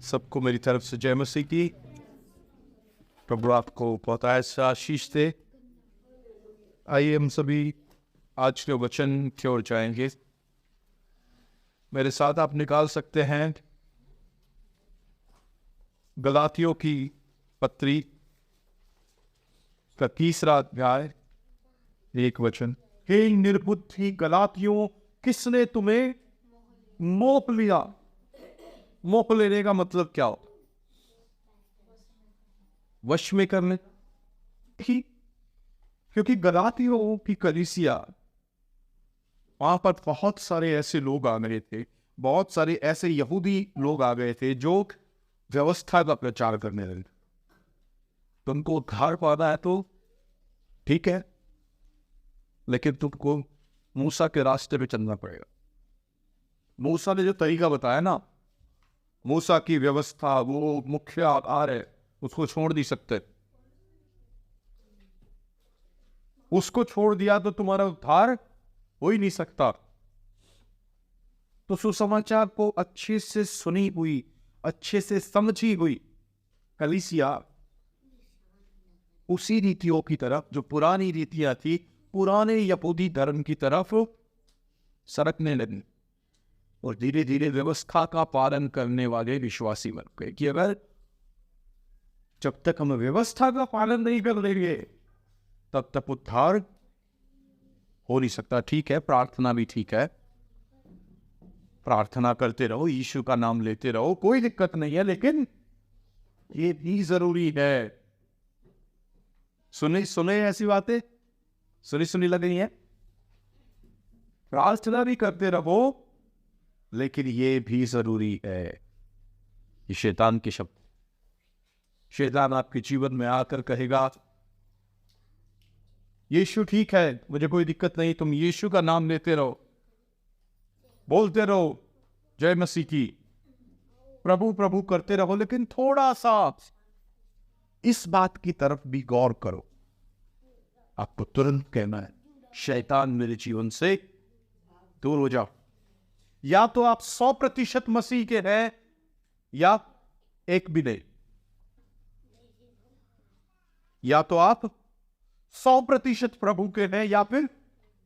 सबको मेरी तरफ से जय मसीह की। प्रभु आपको बहुत ऐसा आशीष दे। आइए हम सभी आज के वचन की ओर जाएंगे। मेरे साथ आप निकाल सकते हैं गलातियों की पत्री का 3रा अध्याय 1 वचन। हे निर्बुद्धि गलातियों, किसने तुम्हें मोह लिया? मोह लेने का मतलब क्या हो? वश में करने ही, क्योंकि गलातियों की कलीसिया, वहां पर बहुत सारे ऐसे लोग आ गए थे, बहुत सारे ऐसे यहूदी लोग आ गए थे जो व्यवस्था का प्रचार करने लगे। तुमको उद्धार पाना है तो ठीक है, लेकिन तुमको मूसा के रास्ते पे चलना पड़ेगा। मूसा ने जो तरीका बताया ना, मूसा की व्यवस्था, वो मुख्य आधार है, उसको छोड़ नहीं सकते। उसको छोड़ दिया तो तुम्हारा उद्धार हो ही नहीं सकता। तो सुसमाचार को अच्छे से सुनी हुई, अच्छे से समझी हुई कलीसिया उसी रीतियों की तरफ, जो पुरानी रीतियां थी, पुराने यहूदी धर्म की तरफ सरकने लगी और धीरे धीरे व्यवस्था का पालन करने वाले विश्वासी बन गए कि अगर जब तक हम व्यवस्था का पालन नहीं कर लेंगे तब तक उद्धार हो नहीं सकता। ठीक है, प्रार्थना भी ठीक है, प्रार्थना करते रहो, यीशु का नाम लेते रहो, कोई दिक्कत नहीं है, लेकिन ये भी जरूरी है। सुने सुने ऐसी बातें सुनी सुनी लग रही है। प्रार्थना भी करते रहो, लेकिन ये भी जरूरी है। ये शैतान के शब्द। शैतान आपके जीवन में आकर कहेगा, यीशु ठीक है, मुझे कोई दिक्कत नहीं, तुम यीशु का नाम लेते रहो, बोलते रहो जय मसीह की, प्रभु प्रभु करते रहो, लेकिन थोड़ा सा इस बात की तरफ भी गौर करो। आपको तुरंत कहना है, शैतान मेरे जीवन से दूर हो जाओ। या तो आप 100% मसीह के हैं, या एक भी नहीं। या तो आप 100% प्रभु के हैं, या फिर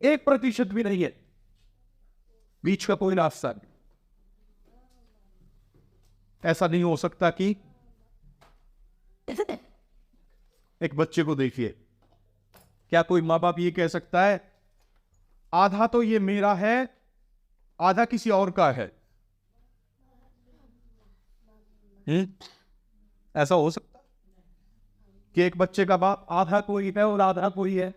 1% भी नहीं है। बीच का कोई रास्ता नहीं। ऐसा नहीं हो सकता कि एक बच्चे को देखिए, क्या कोई माँ बाप ये कह सकता है आधा तो ये मेरा है, आधा किसी और का है? ऐसा हो सकता कि एक बच्चे का बाप आधा कोई है और आधा कोई है?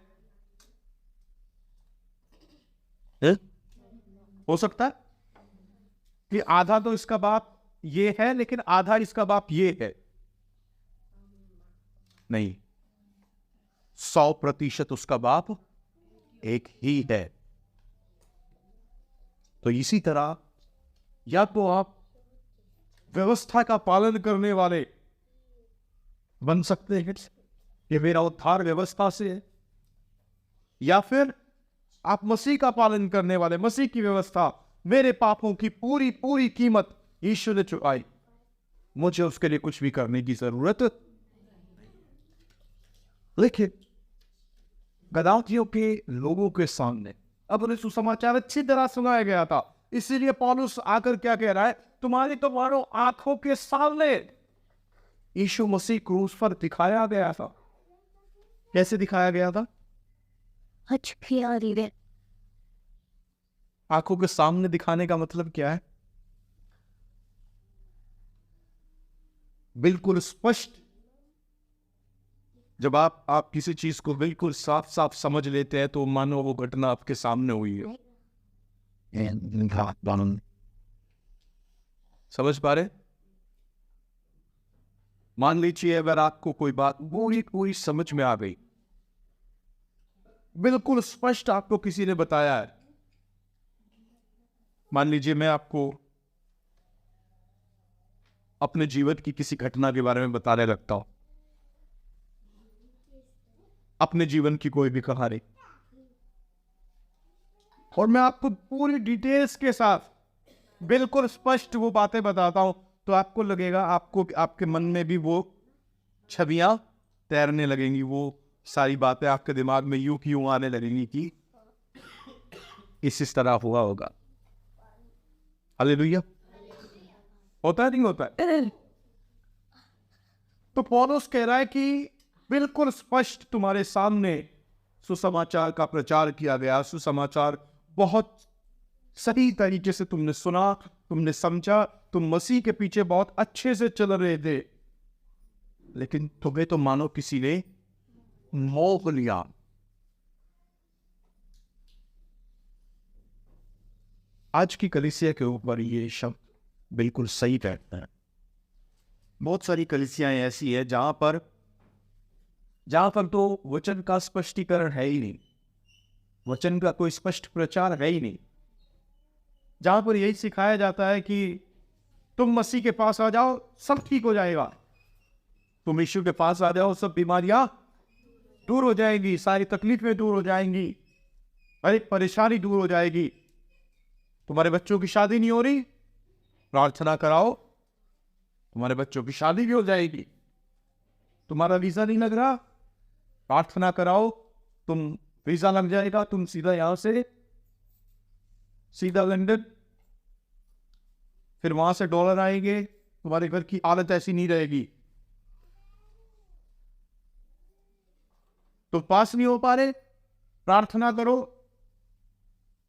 हो सकता है कि आधा तो इसका बाप ये है, लेकिन आधा इसका बाप ये है? नहीं, 100% उसका बाप एक ही है। तो इसी तरह या तो आप व्यवस्था का पालन करने वाले बन सकते हैं, ये मेरा उद्धार व्यवस्था से है, या फिर आप मसीह का पालन करने वाले, मसीह की व्यवस्था, मेरे पापों की पूरी पूरी कीमत यीशु ने चुकाई, मुझे उसके लिए कुछ भी करने की जरूरत। लेकिन गलातियों के लोगों के सामने अब उन्हें सुसमाचार अच्छी तरह सुनाया गया था, इसीलिए पौलुस आकर क्या कह रहा है, तुम्हारो आंखों के सामने यीशु मसीह क्रूस पर दिखाया गया था। कैसे दिखाया गया था? आंखों के सामने दिखाने का मतलब क्या है? बिल्कुल स्पष्ट। जब आप किसी चीज को बिल्कुल साफ साफ समझ लेते हैं तो मानो वो घटना आपके सामने हुई है। समझ पा रहे? मान लीजिए अगर आपको कोई बात पूरी पूरी समझ में आ गई, बिल्कुल स्पष्ट आपको किसी ने बताया है। मान लीजिए मैं आपको अपने जीवन की किसी घटना के बारे में बताने लगता हूं, अपने जीवन की कोई भी कहानी, और मैं आपको पूरी डिटेल्स के साथ बिल्कुल स्पष्ट वो बातें बताता हूं, तो आपको लगेगा, आपको आपके मन में भी वो छवियां तैरने लगेंगी, वो सारी बातें आपके दिमाग में यूं की यूं आने लगेंगी कि इस तरह हुआ होगा। हालेलुया। होता है नहीं होता है? तो पौलुस कह रहा है कि बिल्कुल स्पष्ट तुम्हारे सामने सुसमाचार का प्रचार किया गया। सुसमाचार बहुत सही तरीके से तुमने सुना, तुमने समझा, तुम मसीह के पीछे बहुत अच्छे से चल रहे थे, लेकिन तुम्हें तो मानो किसी ने मोह लिया। आज की कलीसिया के ऊपर ये शब्द बिल्कुल सही बैठता है। बहुत सारी कलीसियाएं ऐसी है जहां पर तो वचन का स्पष्टीकरण है ही नहीं, वचन का कोई स्पष्ट प्रचार है ही नहीं, जहां पर यही सिखाया जाता है कि तुम मसीह के पास आ जाओ, सब ठीक हो जाएगा। तुम यीशु के पास आ जाओ, सब बीमारियां दूर हो जाएंगी, सारी तकलीफें दूर हो जाएंगी, हर एक परेशानी दूर हो जाएगी। तुम्हारे बच्चों की शादी नहीं हो रही, प्रार्थना कराओ, तुम्हारे बच्चों की शादी भी हो जाएगी। तुम्हारा वीजा नहीं लग रहा, प्रार्थना कराओ, तुम वीजा लग जाएगा, तुम सीधा यहां से सीधा लंदन, फिर वहां से डॉलर आएंगे, तुम्हारे घर की हालत ऐसी नहीं रहेगी। तो पास नहीं हो पा रहे, प्रार्थना करो,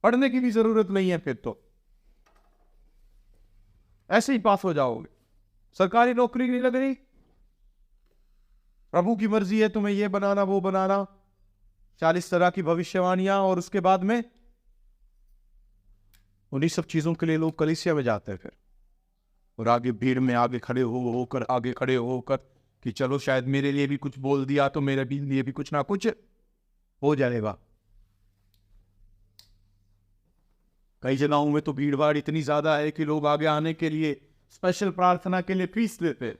पढ़ने की भी जरूरत नहीं है, फिर तो ऐसे ही पास हो जाओगे। सरकारी नौकरी नहीं लग रही, प्रभु की मर्जी है तुम्हें ये बनाना वो बनाना, 40 तरह की भविष्यवाणियां, और उसके बाद में उन्हीं सब चीजों के लिए लोग कलीसिया में जाते हैं फिर, और आगे भीड़ में आगे खड़े होकर कि चलो शायद मेरे लिए भी कुछ बोल दिया तो मेरे भी लिए भी कुछ ना कुछ हो जाएगा। कई जगहों में तो भीड़ भाड़ इतनी ज्यादा है कि लोग आगे आने के लिए स्पेशल प्रार्थना के लिए फीस देते हैं,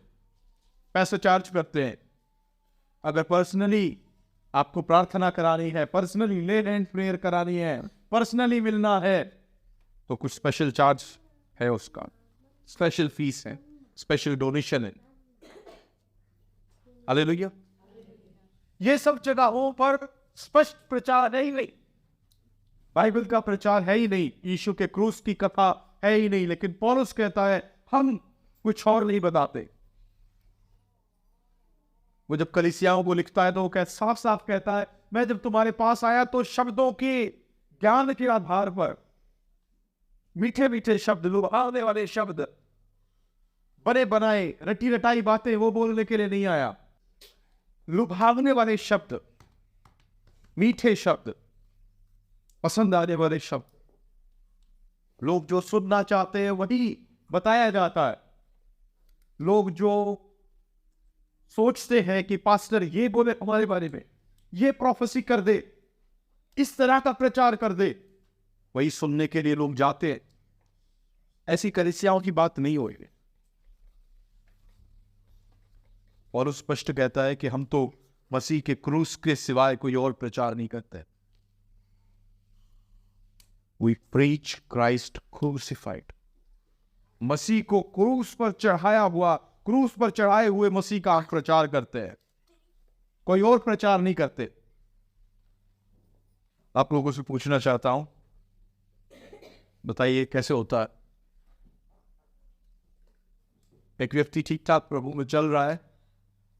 पैसे चार्ज करते हैं। अगर पर्सनली आपको प्रार्थना करानी है, पर्सनली लेन एंड प्रेयर करानी है, पर्सनली मिलना है, तो कुछ स्पेशल चार्ज है, उसका स्पेशल फीस है, स्पेशल डोनेशन है। हालेलुया। ये सब जगहों पर स्पष्ट प्रचार है ही नहीं, बाइबल का प्रचार है ही नहीं, यीशु के क्रूस की कथा है ही नहीं। लेकिन पौलुस कहता है हम कुछ और नहीं बताते। वो जब कलीसियाओं को लिखता है तो वो साफ साफ कहता है, मैं जब तुम्हारे पास आया तो शब्दों के ज्ञान के आधार पर, मीठे मीठे शब्द, लुभावने वाले शब्द, बने बनाए रटी रटाई बातें वो बोलने के लिए नहीं आया। लुभावने वाले शब्द, मीठे शब्द, पसंद आने वाले शब्द, लोग जो सुनना चाहते हैं वही बताया जाता है। लोग जो सोचते हैं कि पास्टर ये बोले हमारे बारे में, ये प्रोफेसी कर दे, इस तरह का प्रचार कर दे, वही सुनने के लिए लोग जाते हैं। ऐसी कलीसियाओं की बात नहीं होगी। और उस स्पष्ट कहता है कि हम तो मसीह के क्रूस के सिवाय कोई और प्रचार नहीं करते। We preach Christ crucified. मसीह को क्रूस पर चढ़ाया हुआ, क्रूस पर चढ़ाए हुए मसीह का प्रचार करते हैं, कोई और प्रचार नहीं करते। आप लोगों से पूछना चाहता हूं, बताइए कैसे होता है? एक व्यक्ति ठीक ठाक प्रभु में चल रहा है,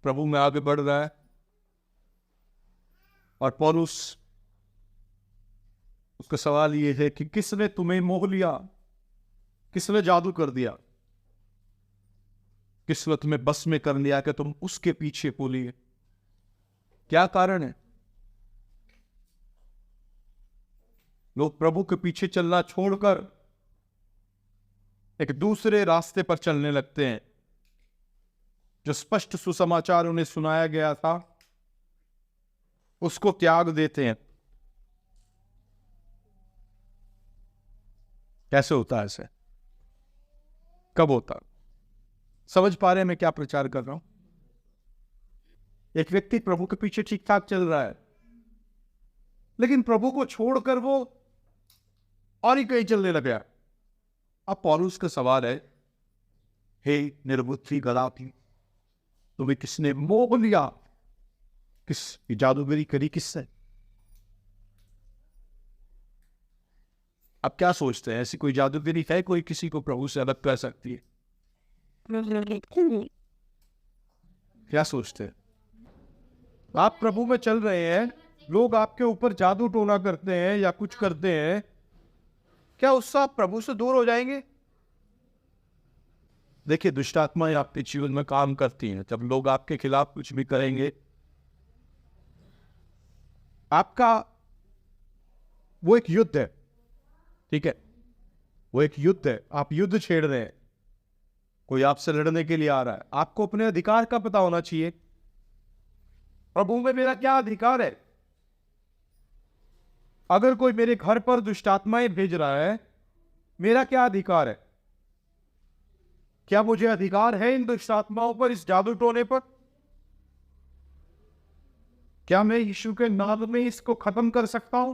प्रभु में आगे बढ़ रहा है, और पौलुस, उसका सवाल ये है कि किसने तुम्हें मोह लिया, किसने जादू कर दिया, किसने तुम्हें बस में कर लिया कि तुम उसके पीछे बोलिए? क्या कारण है? लोग प्रभु के पीछे चलना छोड़कर एक दूसरे रास्ते पर चलने लगते हैं। जो स्पष्ट सुसमाचार उन्हें सुनाया गया था उसको त्याग देते हैं। कैसे होता है ऐसे? कब होता? समझ पा रहे हैं मैं क्या प्रचार कर रहा हूं? एक व्यक्ति प्रभु के पीछे ठीक ठाक चल रहा है, लेकिन प्रभु को छोड़कर वो और ही कहीं चलने लग गया। अब पौलुस का सवाल है हे निर्बुद्धि गलाती, तुम्हें किसने मोह लिया? किस जादूगरी करी किससे? आप क्या सोचते हैं, ऐसी कोई जादूगरी है कोई किसी को प्रभु से अलग कर सकती है? क्या सोचते हैं? आप प्रभु में चल रहे हैं, लोग आपके ऊपर जादू टोना करते हैं या कुछ करते हैं, क्या उससे आप प्रभु से दूर हो जाएंगे? देखिए, दुष्ट आत्माएं आपके जीवन में काम करती हैं। जब लोग आपके खिलाफ कुछ भी करेंगे, आपका वो एक युद्ध है, ठीक है, वो एक युद्ध है, आप युद्ध छेड़ रहे हैं, कोई आपसे लड़ने के लिए आ रहा है, आपको अपने अधिकार का पता होना चाहिए। प्रभु में मेरा क्या अधिकार है? अगर कोई मेरे घर पर दुष्ट आत्माएं भेज रहा है, मेरा क्या अधिकार है? क्या मुझे अधिकार है इन दुष्ट आत्माओं पर, इस जादू टोने पर? क्या मैं यीशु के नाम में इसको खत्म कर सकता हूं?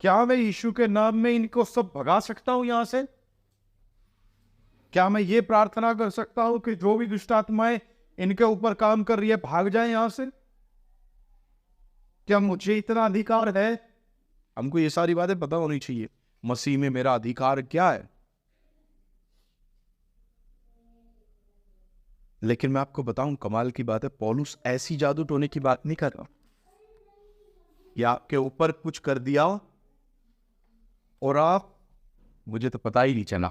क्या मैं यीशु के नाम में इनको सब भगा सकता हूं यहां से? क्या मैं ये प्रार्थना कर सकता हूं कि जो भी दुष्ट आत्माएं इनके ऊपर काम कर रही है भाग जाए यहां से? क्या मुझे इतना अधिकार है? हमको ये सारी बातें पता होनी चाहिए। मसीह में मेरा अधिकार क्या है? लेकिन मैं आपको बताऊं, कमाल की बात है, पौलुस ऐसी जादू टोने की बात नहीं कर रहा। या आपके ऊपर कुछ कर दिया और आप, मुझे तो पता ही नहीं चला,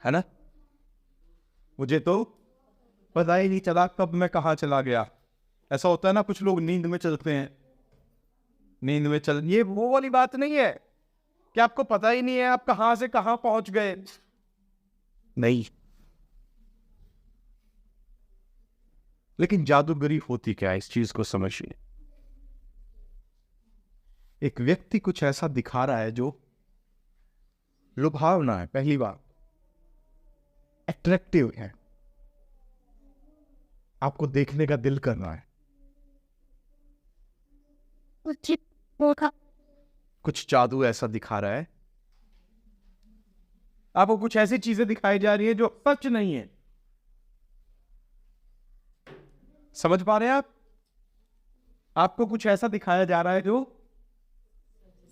है ना, मुझे तो पता ही नहीं चला कब मैं कहां चला गया। ऐसा होता है ना, कुछ लोग नींद में चलते हैं, नींद में चल, ये वो वाली बात नहीं है कि आपको पता ही नहीं है आप कहां से कहां पहुंच गए, नहीं। लेकिन जादूगरी होती क्या है, इस चीज को समझिए। एक व्यक्ति कुछ ऐसा दिखा रहा है जो लुभावना है, पहली बात, अट्रैक्टिव है, आपको देखने का दिल कर रहा है। कुछ जादू ऐसा दिखा रहा है, आपको कुछ ऐसी चीजें दिखाई जा रही है जो सच नहीं है। समझ पा रहे हैं आप? आपको कुछ ऐसा दिखाया जा रहा है जो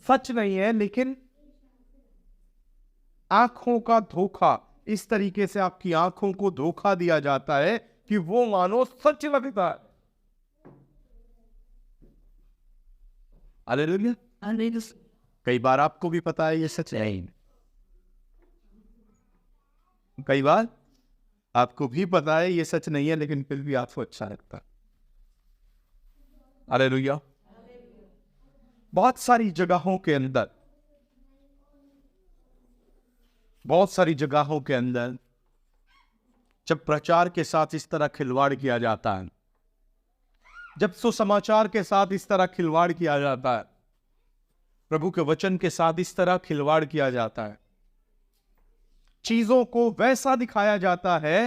सच नहीं है, लेकिन आंखों का धोखा, इस तरीके से आपकी आंखों को धोखा दिया जाता है कि वो मानो सच लगता है। हालेलुया। कई बार आपको भी पता है ये सच नहीं, कई बार आपको भी पता है ये सच नहीं है, लेकिन फिर भी आपको अच्छा लगता है। हालेलुया। बहुत सारी जगहों के अंदर, बहुत सारी जगहों के अंदर जब प्रचार के साथ इस तरह खिलवाड़ किया जाता है, जब सुसमाचार के साथ इस तरह खिलवाड़ किया जाता है, प्रभु के वचन के साथ इस तरह खिलवाड़ किया जाता है, चीजों को वैसा दिखाया जाता है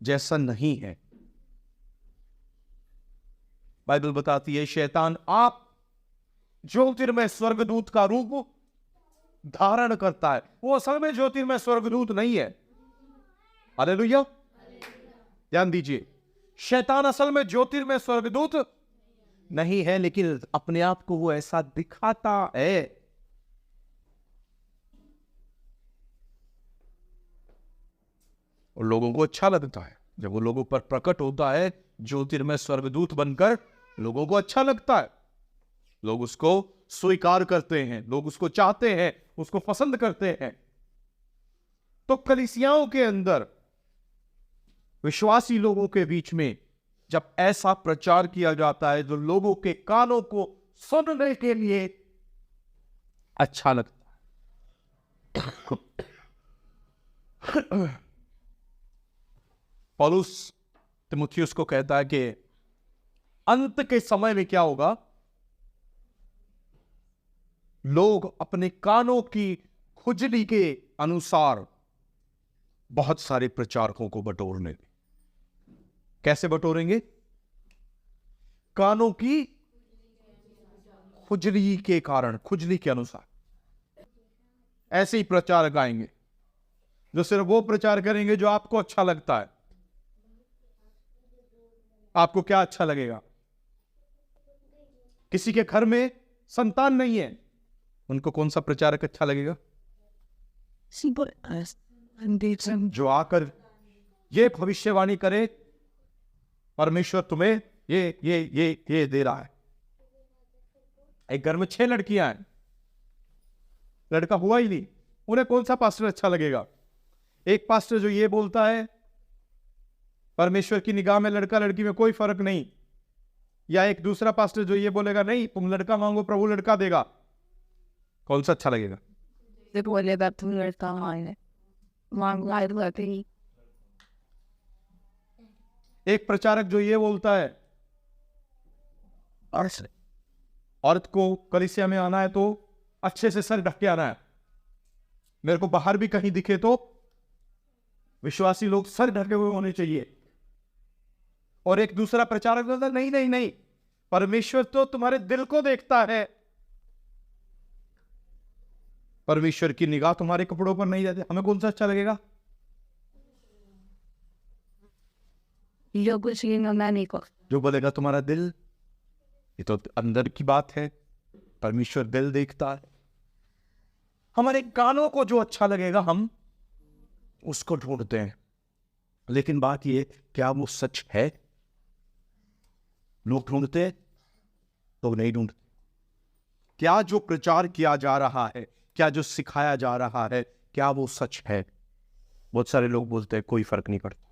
जैसा नहीं है। बाइबल बताती है, शैतान आप ज्योतिर्मय स्वर्गदूत का रूप धारण करता है, वो असल में ज्योतिर्मय स्वर्गदूत नहीं है। हालेलुया। ध्यान दीजिए, शैतान असल में ज्योतिर्मय स्वर्गदूत नहीं है, लेकिन अपने आप को वो ऐसा दिखाता है। और लोगों को अच्छा लगता है जब वो लोगों पर प्रकट होता है ज्योतिर्मय स्वर्गदूत बनकर, लोगों को अच्छा लगता है, लोग उसको स्वीकार करते हैं, लोग उसको चाहते हैं, उसको पसंद करते हैं। तो कलीसियाओं के अंदर, विश्वासी लोगों के बीच में जब ऐसा प्रचार किया जाता है जो लोगों के कानों को सुनने के लिए अच्छा लगता है। पौलुस तीमुथियुस को कहता है कि अंत के समय में क्या होगा, लोग अपने कानों की खुजली के अनुसार बहुत सारे प्रचारकों को बटोरने। कैसे बटोरेंगे? कानों की खुजली के कारण, खुजली के अनुसार। ऐसे ही प्रचारक आएंगे जो सिर्फ वो प्रचार करेंगे जो आपको अच्छा लगता है। आपको क्या अच्छा लगेगा? किसी के घर में संतान नहीं है, उनको कौन सा प्रचारक अच्छा लगेगा? जो आकर ये भविष्यवाणी करे, परमेश्वर तुम्हें ये दे रहा है। एक घर में 6 लड़कियां हैं, लड़का हुआ ही नहीं, उन्हें कौन सा पास्टर अच्छा लगेगा? एक पास्टर जो ये बोलता है परमेश्वर की निगाह में लड़का लड़की में कोई फर्क नहीं, या एक दूसरा पास्टर जो ये बोलेगा नहीं तुम लड़का मांगो प्रभु लड़का देगा, कौन सा अच्छा लगेगा? बोलेगा तुम लड़का मांगो। एक प्रचारक जो ये बोलता है औरत को कलीसिया में आना है तो अच्छे से सर ढक के आना है, मेरे को बाहर भी कहीं दिखे तो विश्वासी लोग सर ढके हुए होने चाहिए। और एक दूसरा प्रचारक बोलता है नहीं नहीं नहीं, परमेश्वर तो तुम्हारे दिल को देखता है, परमेश्वर की निगाह तुम्हारे कपड़ों पर नहीं जाती। हमें कौन सा अच्छा लगेगा? जो बोलेगा तुम्हारा दिल, ये तो अंदर की बात है, परमेश्वर दिल देखता है। हमारे कानों को जो अच्छा लगेगा हम उसको ढूंढते हैं, लेकिन बात ये क्या वो सच है? लोग ढूंढते हैं तो नहीं ढूंढते। क्या जो प्रचार किया जा रहा है, क्या जो सिखाया जा रहा है, क्या वो सच है? बहुत सारे लोग बोलते हैं कोई फर्क नहीं पड़ता,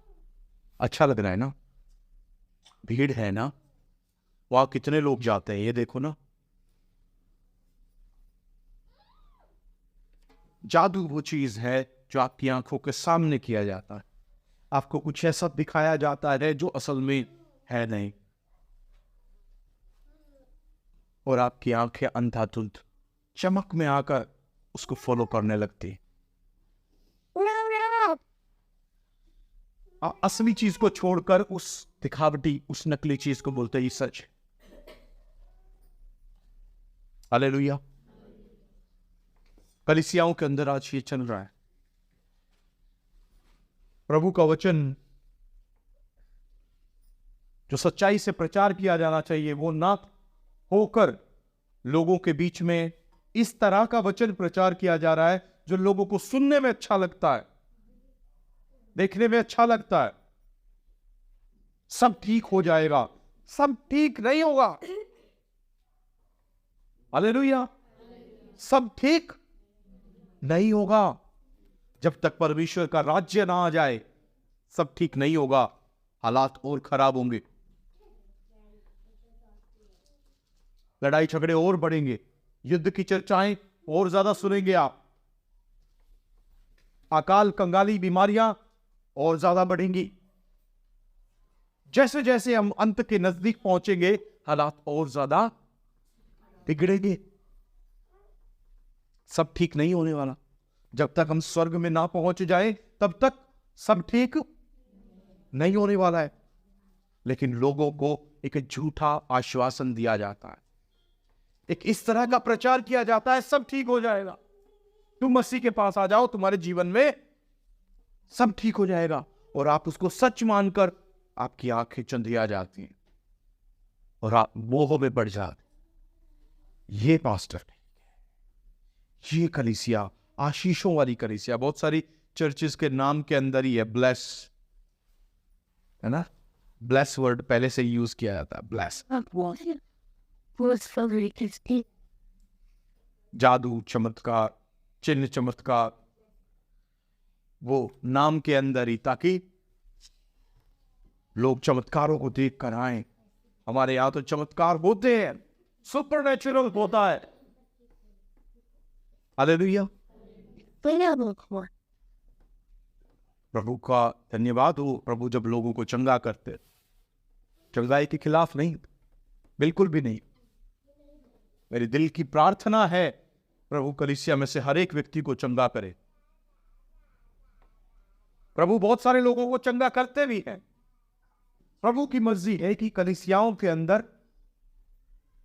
अच्छा लग रहा है ना, भीड़ है ना, वहां कितने लोग जाते हैं ये देखो ना। जादू वो चीज है जो आपकी आंखों के सामने किया जाता है, आपको कुछ ऐसा दिखाया जाता है जो असल में है नहीं, और आपकी आंखें अंधाधुंध चमक में आकर उसको फॉलो करने लगती। असली चीज को छोड़कर उस दिखावटी, उस नकली चीज को बोलते ही सच। हालेलुया। कलीसियाओं के अंदर आज ये चल रहा है। प्रभु का वचन जो सच्चाई से प्रचार किया जाना चाहिए वो ना होकर लोगों के बीच में इस तरह का वचन प्रचार किया जा रहा है जो लोगों को सुनने में अच्छा लगता है, देखने में अच्छा लगता है। सब ठीक हो जाएगा, सब ठीक नहीं होगा। हालेलुया। सब ठीक नहीं होगा जब तक परमेश्वर का राज्य ना आ जाए, सब ठीक नहीं होगा, हालात और खराब होंगे, लड़ाई झगड़े और बढ़ेंगे, युद्ध की चर्चाएं और ज्यादा सुनेंगे आप, अकाल कंगाली बीमारियां और ज्यादा बढ़ेंगी। जैसे जैसे हम अंत के नजदीक पहुंचेंगे हालात और ज्यादा बिगड़ेंगे। सब ठीक नहीं होने वाला। जब तक हम स्वर्ग में ना पहुंच जाए तब तक सब ठीक नहीं होने वाला है। लेकिन लोगों को एक झूठा आश्वासन दिया जाता है, एक इस तरह का प्रचार किया जाता है सब ठीक हो जाएगा, तुम मसीह के पास आ जाओ, तुम्हारे जीवन में सब ठीक हो जाएगा। और आप उसको सच मानकर आपकी आंखें चंधिया जाती हैं और आप मोह में पड़ जाते। ये पास्टर, ये कलीसिया आशीषों वाली कलीसिया, बहुत सारी चर्चेस के नाम के अंदर ही है ब्लेस, है ना, ब्लेस वर्ड पहले से यूज किया जाता है, ब्लेस। जादू, चमत्कार, चिन्ह चमत्कार, वो नाम के अंदर ही, ताकि लोग चमत्कारों को देख कर आए। हमारे यहां तो चमत्कार होते हैं, सुपरनैचुरल होता है। हालेलुया। प्रभु का धन्यवाद हो। प्रभु जब लोगों को चंगा करते, चंगाई के खिलाफ नहीं, बिल्कुल भी नहीं। मेरी दिल की प्रार्थना है प्रभु कलीसिया में से हर एक व्यक्ति को चंगा करे। प्रभु बहुत सारे लोगों को चंगा करते भी हैं। प्रभु की मर्जी है कि कलीसियाओं के अंदर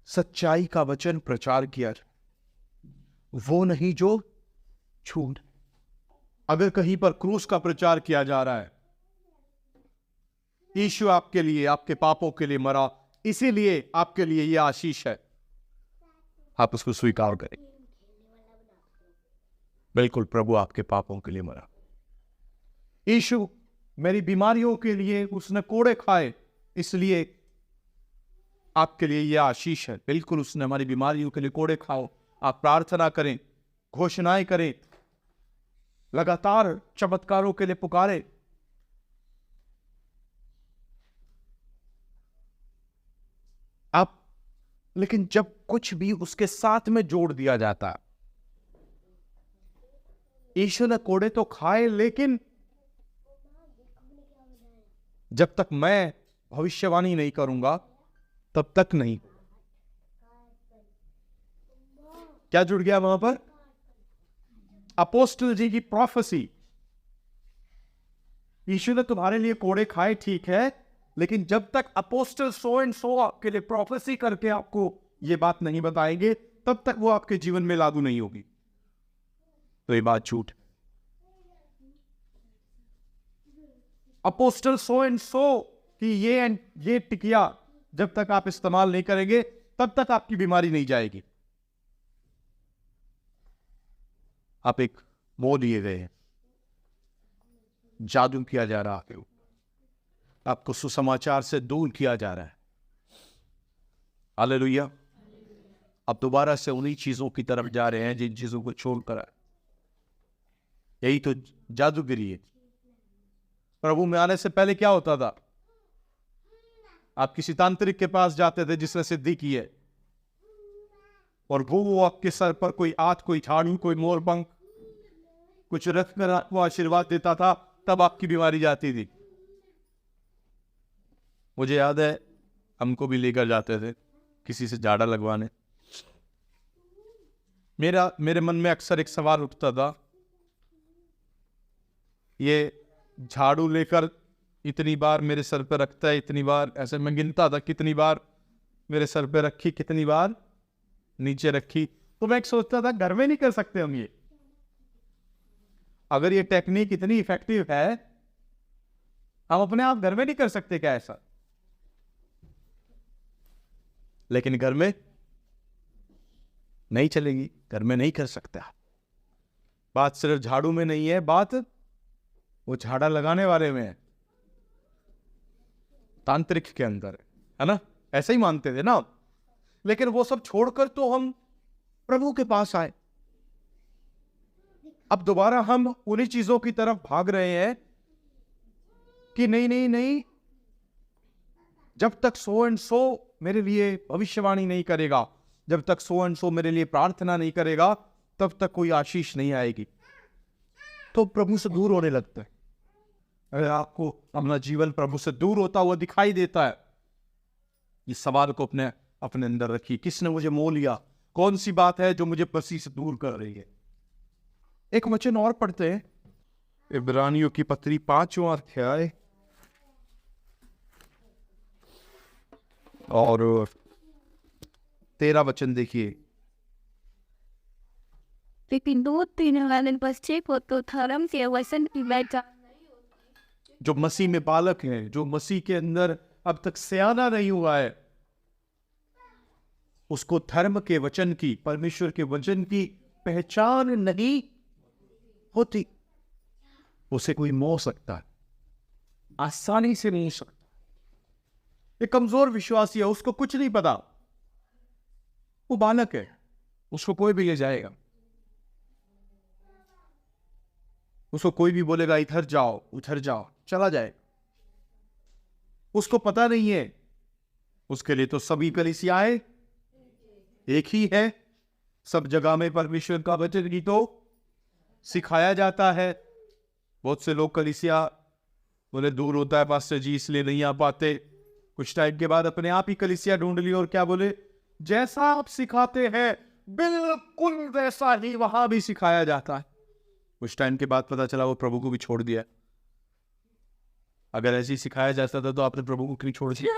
सच्चाई का वचन प्रचार किया जाए, वो नहीं जो झूठ। अगर कहीं पर क्रूस का प्रचार किया जा रहा है, यीशु आपके लिए, आपके पापों के लिए मरा, इसीलिए आपके लिए यह आशीष है, आप उसको स्वीकार करें। बिल्कुल, प्रभु आपके पापों के लिए मरा। यीशु मेरी बीमारियों के लिए उसने कोड़े खाए, इसलिए आपके लिए यह आशीष है। बिल्कुल, उसने हमारी बीमारियों के लिए कोड़े खाओ। आप प्रार्थना करें, घोषणाएं करें, लगातार चमत्कारों के लिए पुकारे। आप, लेकिन जब कुछ भी उसके साथ में जोड़ दिया जाता, यीशु ने कोड़े तो खाए, लेकिन जब तक मैं भविष्यवाणी नहीं करूंगा तब तक नहीं। क्या जुड़ गया वहां पर? अपोस्टल जी की प्रोफेसी। यीशु ने तुम्हारे लिए कोड़े खाए, ठीक है, लेकिन जब तक अपोस्टल सो एंड सो आपके लिए प्रोफेसी करके आपको यह बात नहीं बताएंगे, तब तक वो आपके जीवन में लागू नहीं होगी। तो ये बात झूठ। अपोस्टल सो एंड सो कि ये टिकिया जब तक आप इस्तेमाल नहीं करेंगे, तब तक आपकी बीमारी नहीं जाएगी। आप एक मोह लिए गए हैं, जादू किया जा रहा है, आपको सुसमाचार से दूर किया जा रहा है। हालेलुया। अब दोबारा से उन्हीं चीजों की तरफ जा रहे हैं जिन चीजों को छोड़कर। यही तो जादूगिरी है। प्रभु में आने से पहले क्या होता था? आप किसी तांत्रिक के पास जाते थे जिसने सिद्धि की है, और वो आपके सर पर कोई आठ, कोई झाड़ू, कोई मोरपंख कुछ रख कर आपको आशीर्वाद देता था, तब आपकी बीमारी जाती थी। मुझे याद है, हमको भी लेकर जाते थे किसी से झाड़ा लगवाने। मेरे मन में अक्सर एक सवाल उठता था, ये झाड़ू लेकर इतनी बार मेरे सर पे रखता है, इतनी बार, ऐसे मैं गिनता था कितनी बार मेरे सर पे रखी, कितनी बार नीचे रखी। तो मैं एक सोचता था, घर में नहीं कर सकते हम ये? अगर ये टेक्निक इतनी इफेक्टिव है, हम अपने आप घर में नहीं कर सकते क्या ऐसा? लेकिन घर में नहीं चलेगी, घर में नहीं कर सकता। बात सिर्फ झाड़ू में नहीं है, बात वो झाड़ा लगाने वाले में है, तांत्रिक के अंदर है ना? ऐसे ही मानते थे ना। लेकिन वो सब छोड़कर तो हम प्रभु के पास आए। अब दोबारा हम उन्हीं चीजों की तरफ भाग रहे हैं कि नहीं नहीं नहीं, जब तक सो एंड सो मेरे लिए भविष्यवाणी नहीं करेगा, जब तक सो एंड सो मेरे लिए प्रार्थना नहीं करेगा, तब तक कोई आशीष नहीं आएगी। तो प्रभु से दूर होने लगता है। अगर आपको अपना जीवन प्रभु से दूर होता हुआ दिखाई देता है, इस सवाल को अपने अंदर रखिए, किसने मुझे मोह लिया? कौन सी बात है जो मुझे मसीह से दूर कर रही है? एक वचन और पढ़ते हैं, इब्रानियों की पत्री 5वां अध्याय और 13 वचन देखिए। लेकिन 2-3 वाले बच्चे को तो धर्म के वचन की बैठा, जो मसीह में बालक है, जो मसीह के अंदर अब तक सयाना नहीं हुआ है, उसको धर्म के वचन की, परमेश्वर के वचन की पहचान नहीं होती। उसे कोई मोह सकता है, आसानी से नहीं सकता। एक कमजोर विश्वासी है, उसको कुछ नहीं पता, वो बालक है, उसको कोई भी ले जाएगा, उसको कोई भी बोलेगा इधर जाओ उधर जाओ, चला जाए। उसको पता नहीं है, उसके लिए तो सभी कलीसियाएं एक ही है, सब जगह में परमेश्वर का वचन ही तो सिखाया जाता है। बहुत से लोग कलीसिया बोले दूर होता है पास्टर जी, इसलिए नहीं आ पाते। कुछ टाइम के बाद अपने आप ही कलीसिया ढूंढ ली, और क्या बोले, जैसा आप सिखाते हैं बिल्कुल वैसा ही वहां भी सिखाया जाता है। कुछ टाइम के बाद पता चला वो प्रभु को भी छोड़ दिया। अगर ऐसे ही सिखाया जाता था तो आपने प्रभु को क्यों छोड़ दिया?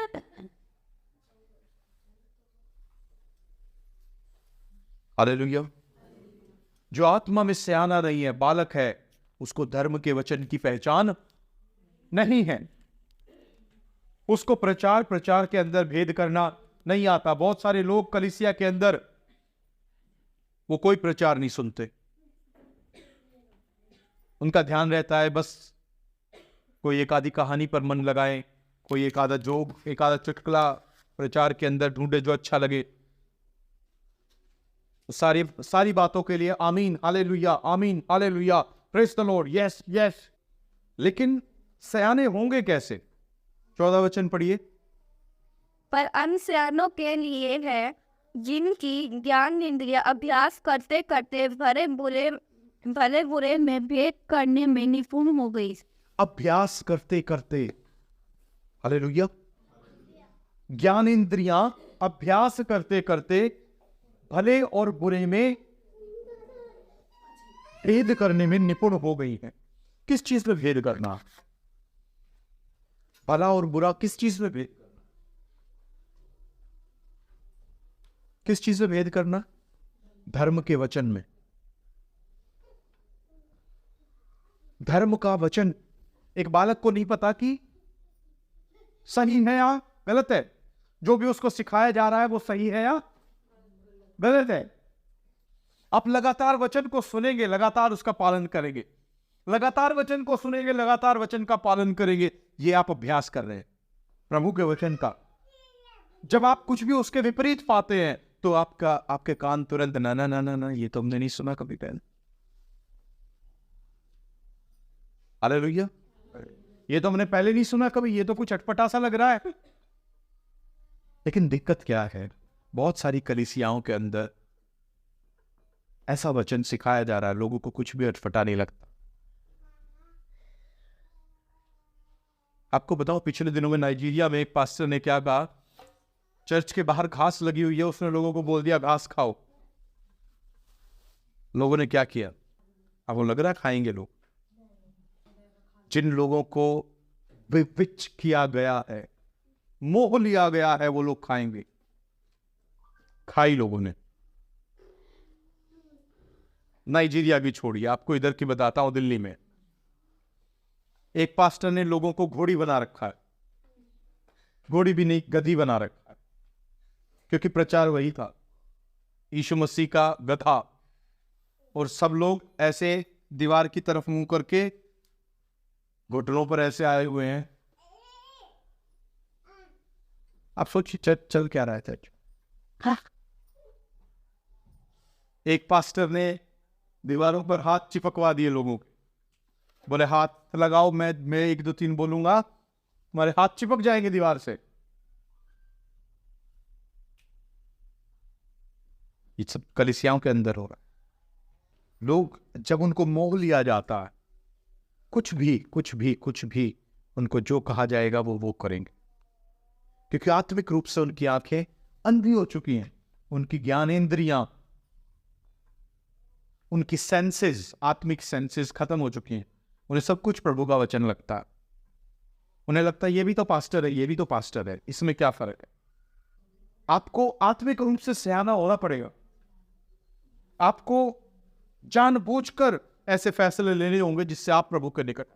हालेलुया। जो आत्मा में सयाना नहीं है, बालक है, उसको धर्म के वचन की पहचान नहीं है, उसको प्रचार के अंदर भेद करना नहीं आता। बहुत सारे लोग कलीसिया के अंदर वो कोई प्रचार नहीं सुनते, उनका ध्यान रहता है बस कोई एक आधी कहानी पर मन लगाए, कोई एक आधा जोक, एक आधा चुटकुला प्रचार के अंदर ढूंढे जो अच्छा लगे। सारी बातों के लिए आमीन हालेलुया, आमीन hallelujah, praise the Lord, yes yes. लेकिन सयाने होंगे कैसे? 14 वचन पढ़िए। पर अनसयानों के लिए है जिनकी ज्ञान इंद्रिया अभ्यास करते करते भले बुरे में भेद करने में निपुण हो गई। अभ्यास करते करते, हालेलुया, ज्ञान इंद्रियां अभ्यास करते करते भले और बुरे में भेद करने में निपुण हो गई है। किस चीज में भेद करना? भला और बुरा किस चीज में भेद करना? किस चीज में भेद करना? धर्म के वचन में। धर्म का वचन। एक बालक को नहीं पता कि सही है या गलत है, जो भी उसको सिखाया जा रहा है वो सही है या गलत है। आप लगातार वचन को सुनेंगे, लगातार उसका पालन करेंगे, लगातार वचन को सुनेंगे, लगातार वचन का पालन करेंगे। ये आप अभ्यास कर रहे हैं प्रभु के वचन का। जब आप कुछ भी उसके विपरीत पाते हैं तो आपके कान तुरंत ना ना ना ना ना, ये तो हमने नहीं सुना कभी पहले। हालेलुया, ये तो हमने पहले नहीं सुना कभी, ये तो कुछ अटपटा सा लग रहा है। लेकिन दिक्कत क्या है? बहुत सारी कलीसियाओं के अंदर ऐसा वचन सिखाया जा रहा है, लोगों को कुछ भी अटपटा नहीं लगता। आपको बताओ, पिछले दिनों में नाइजीरिया में एक पास्टर ने क्या कहा, चर्च के बाहर घास लगी हुई है, उसने लोगों को बोल दिया घास खाओ। लोगों ने क्या किया? अब वो लग रहा है खाएंगे लोग। जिन लोगों को विविच किया गया है, मोह लिया गया है, वो लोग खाएंगे। खाई लोगों ने। नाइजीरिया की छोड़िए, आपको इधर की बताता हूं। दिल्ली में एक पास्टर ने लोगों को घोड़ी बना रखा है, घोड़ी भी नहीं गधी बना रखा है, क्योंकि प्रचार वही था, यीशु मसीह का गधा। और सब लोग ऐसे दीवार की तरफ मुंह करके घुटनों पर ऐसे आए हुए हैं। आप सोचिए चल क्या रहा है चर्च। एक पास्टर ने दीवारों पर हाथ चिपकवा दिए लोगों के, बोले हाथ लगाओ, मैं 1 2 3 बोलूंगा, तुम्हारे हाथ चिपक जाएंगे दीवार से। ये सब कलीसियाओं के अंदर हो रहा है। लोग जब उनको मोह लिया जाता है, कुछ भी उनको जो कहा जाएगा वो करेंगे, क्योंकि आत्मिक रूप से उनकी आंखें अंधी हो चुकी हैं, उनकी ज्ञानेंद्रियां, उनकी सेंसेस, आत्मिक सेंसेस खत्म हो चुकी हैं। उन्हें सब कुछ प्रभु का वचन लगता है। उन्हें लगता है ये भी तो पास्टर है, ये भी तो पास्टर है, इसमें क्या फर्क है? आपको आत्मिक रूप से सयाना होना पड़ेगा। आपको जानबूझकर ऐसे फैसले लेने होंगे जिससे आप प्रभु के निकट